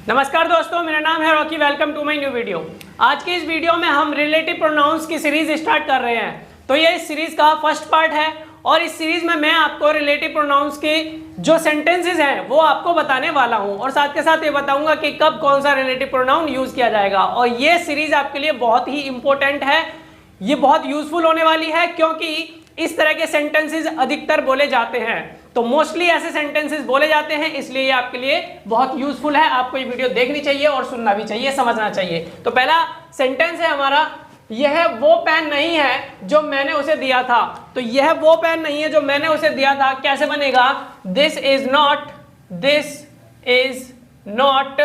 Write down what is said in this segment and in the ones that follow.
नमस्कार दोस्तों, मेरा नाम है Rocky. Welcome to my new video. आज की इस वीडियो में हम रिलेटिव प्रोनाउंस की सीरीज स्टार्ट कर रहे हैं। तो ये इस सीरीज का फर्स्ट पार्ट है और इस सीरीज में मैं आपको रिलेटिव प्रोनाउंस के जो सेंटेंसेस हैं वो आपको बताने वाला हूं और साथ के साथ ये बताऊंगा कि कब कौन सा रिलेटिव प्रोनाउन यूज किया जाएगा। और ये सीरीज आपके लिए बहुत ही इंपॉर्टेंट है, ये बहुत यूजफुल होने वाली है क्योंकि इस तरह के सेंटेंसेस अधिकतर बोले जाते हैं। तो मोस्टली ऐसे सेंटेंसेस बोले जाते हैं, इसलिए ये आपके लिए बहुत यूजफुल है। आपको ये वीडियो देखनी चाहिए और सुनना भी चाहिए, समझना चाहिए। तो पहला सेंटेंस है हमारा, यह वो पेन नहीं है जो मैंने उसे दिया था। तो यह वो पेन नहीं है जो मैंने उसे दिया था, कैसे बनेगा? This is not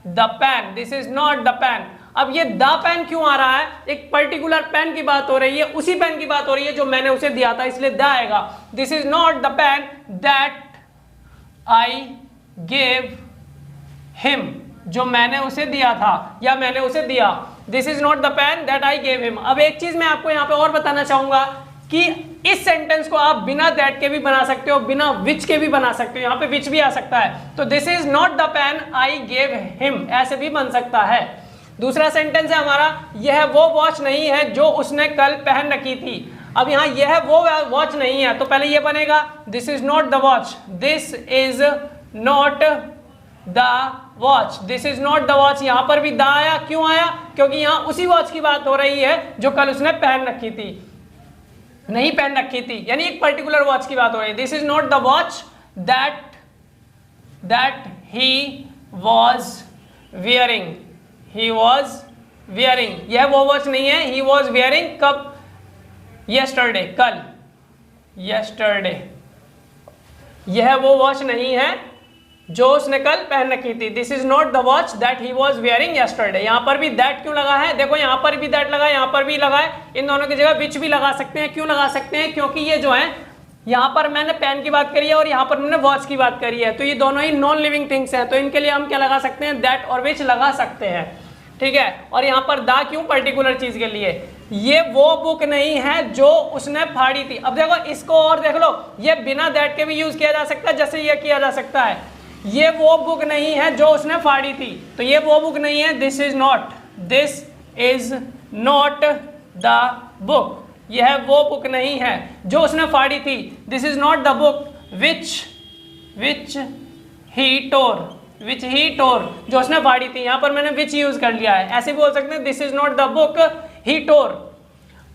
the pen, this is not the pen. अब ये द पेन क्यों आ रहा है? एक पर्टिकुलर पेन की बात हो रही है, उसी पेन की बात हो रही है जो मैंने उसे दिया था, इसलिए द आएगा। This is not the pen that I gave him, जो मैंने उसे दिया था या मैंने उसे दिया। This is not the pen that I gave him. अब एक चीज मैं आपको यहाँ पे और बताना चाहूंगा कि इस सेंटेंस को आप बिना दैट के भी बना सकते हो, बिना विच के भी बना सकते हो। यहाँ पे विच भी आ सकता है। तो this is not the pen I gave him, ऐसे भी बन सकता है। दूसरा सेंटेंस है हमारा, यह वो वॉच नहीं है जो उसने कल पहन रखी थी। अब यहाँ यह वो वॉच नहीं है, तो पहले ये बनेगा this is not the watch, this is not the watch, this is not the watch. यहाँ पर भी द आया, क्यों आया? क्योंकि यहाँ उसी वॉच की बात हो रही है जो कल उसने पहन रखी थी, नहीं पहन रखी थी, यानी एक पर्टिकुलर वॉच की बात हो रही है। This is not the watch that he was wearing, he was wearing, यह वो वॉच नहीं है, he was wearing कब? yesterday, कल, yesterday। यह वो वॉच नहीं है जो उसने कल पहन रखी थी। This is not the watch that he was wearing yesterday। यहाँ पर भी that क्यों लगा है? देखो यहाँ पर भी that लगा, यहाँ पर भी लगा है। इन दोनों की जगह which भी लगा सकते हैं। क्यों लगा सकते हैं? क्योंकि ये जो है, यहाँ पर मैंने पेन की बात करी है और यहाँ पर मैंने वॉच की बात करी है, तो ये दोनों ही नॉन लिविंग थिंग्स हैं। तो इनके लिए हम क्या लगा सकते हैं? दैट और विच लगा सकते हैं, ठीक है। और यहाँ पर दा क्यों? पर्टिकुलर चीज के लिए। ये वो बुक नहीं है जो उसने फाड़ी थी। अब देखो इसको और देख लो, ये बिना दैट के भी यूज किया जा सकता है, जैसे ये किया जा सकता है। ये वो बुक नहीं है जो उसने फाड़ी थी, तो ये वो बुक नहीं है, this is not the book. यह वो बुक नहीं है जो उसने फाड़ी थी। This is not the book which he tore, जो उसने फाड़ी थी। यहां पर मैंने विच यूज कर लिया है। ऐसे बोल सकते हैं this is not the book he tore.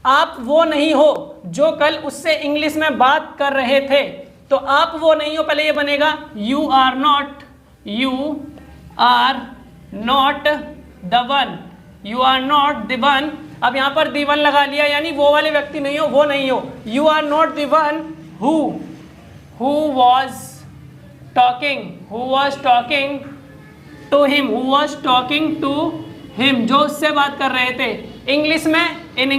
आप वो नहीं हो जो कल उससे इंग्लिश में बात कर रहे थे। तो आप वो नहीं हो, पहले ये बनेगा you are not the one, you are not the one. अब यहां पर द वन लगा लिया, यानी वो वाले व्यक्ति नहीं हो, वो नहीं हो। You are not the one who was talking to him, जो उससे बात कर रहे थे इंग्लिश में, in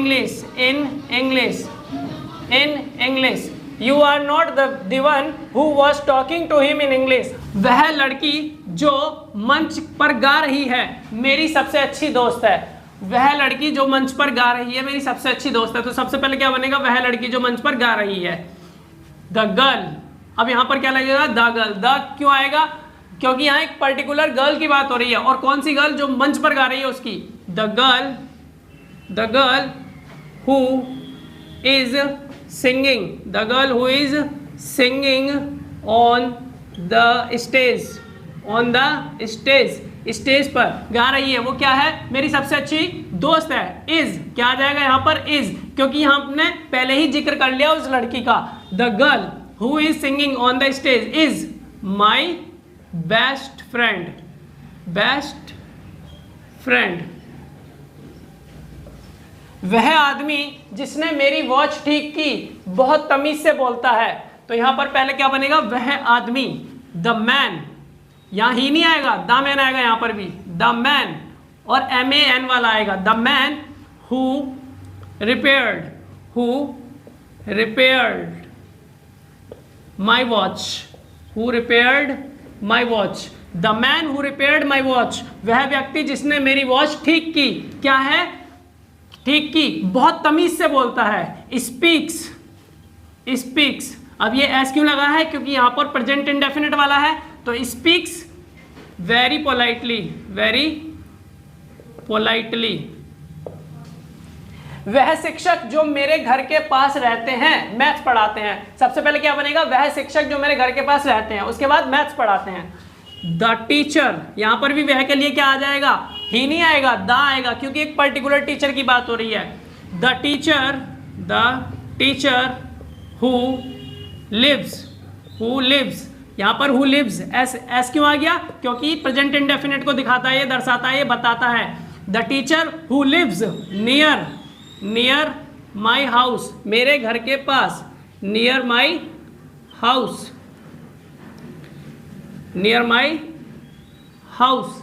English. You are not the one who was talking to him in English। वह लड़की जो मंच पर गा रही है मेरी सबसे अच्छी दोस्त है। वह लड़की जो मंच पर गा रही है मेरी सबसे अच्छी दोस्त है। तो सबसे पहले क्या बनेगा? वह लड़की जो मंच पर गा रही है, द गर्ल। अब यहां पर क्या लगेगा? The girl. द क्यों आएगा? क्योंकि यहां एक पर्टिकुलर गर्ल की बात हो रही है। और कौन सी गर्ल? जो मंच पर गा रही है उसकी। The girl who is singing on the stage पर गा रही है, वो क्या है? मेरी सबसे अच्छी दोस्त है। इज क्या आ जाएगा यहां पर? इज, क्योंकि यहां हमने पहले ही जिक्र कर लिया उस लड़की का। The girl who is singing on the stage is my best friend. वह आदमी जिसने मेरी वॉच ठीक की बहुत तमीज से बोलता है। तो यहां पर पहले क्या बनेगा? वह आदमी, द मैन। यहां ही नहीं आएगा, द मैन आएगा यहां पर भी, द मैन, और MAN वाला आएगा। The man who repaired my watch, the man who repaired my watch. वह व्यक्ति जिसने मेरी वॉच ठीक की। क्या है? ठीक की, बहुत तमीज से बोलता है। स्पीक्स। अब ये एस क्यों लगा है? क्योंकि यहां पर प्रेजेंट इंडेफिनिट वाला है। तो speaks very politely, very politely. वह शिक्षक जो मेरे घर के पास रहते हैं, मैथ्स पढ़ाते हैं। सबसे पहले क्या बनेगा, वह शिक्षक जो मेरे घर के पास रहते हैं, उसके बाद मैथ्स पढ़ाते हैं। द टीचर, यहां पर भी वह के लिए क्या आ जाएगा, ही नहीं आएगा, द आएगा, क्योंकि एक पर्टिकुलर टीचर की बात हो रही है। द टीचर हु लिव्स, यहां पर हु लिव्स, एस क्यों आ गया, क्योंकि प्रेजेंट इंडेफिनिट को दिखाता है, ये दर्शाता है, ये बताता है। The teacher who lives near my house, मेरे घर के पास, near my house,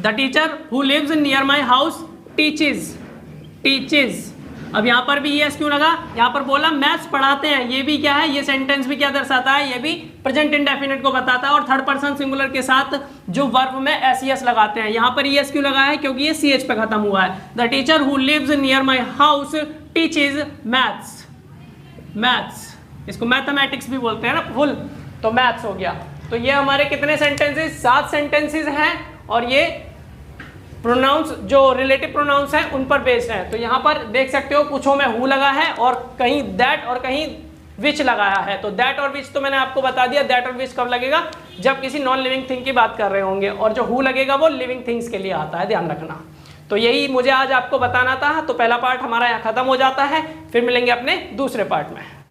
the teacher who lives near my house teaches. अब यहां पर भी एस क्यों लगा, यहां पर बोला मैथ्स पढ़ाते हैं, ये भी क्या है, ये सेंटेंस भी क्या दर्शाता है, ये भी प्रेजेंट इंडेफिनिट को बताता है। और थर्ड पर्सन सिंगुलर के साथ जो वर्ब में एस लगाते हैं, यहां पर एस क्यों लगा है, क्योंकि ये ch पे खत्म हुआ है। The teacher who lives near my house teaches maths, इसको मैथमेटिक्स भी बोलते हैं ना फुल, तो मैथ्स हो गया। तो ये हमारे कितने सेंटेंसेस, 7 सेंटेंसेस हैं, और ये प्रोनाउंस जो रिलेटिव प्रोनाउंस हैं उन पर बेस्ड है। तो यहाँ पर देख सकते हो कुछों में हु लगा है और कहीं दैट और कहीं विच लगाया है। तो दैट और विच तो मैंने आपको बता दिया, दैट और विच कब लगेगा, जब किसी नॉन लिविंग थिंग की बात कर रहे होंगे, और जो हु लगेगा वो लिविंग थिंग्स के लिए आता है, ध्यान रखना। तो यही मुझे आज आपको बताना था। तो पहला पार्ट हमारा यहाँ खत्म हो जाता है, फिर मिलेंगे अपने दूसरे पार्ट में।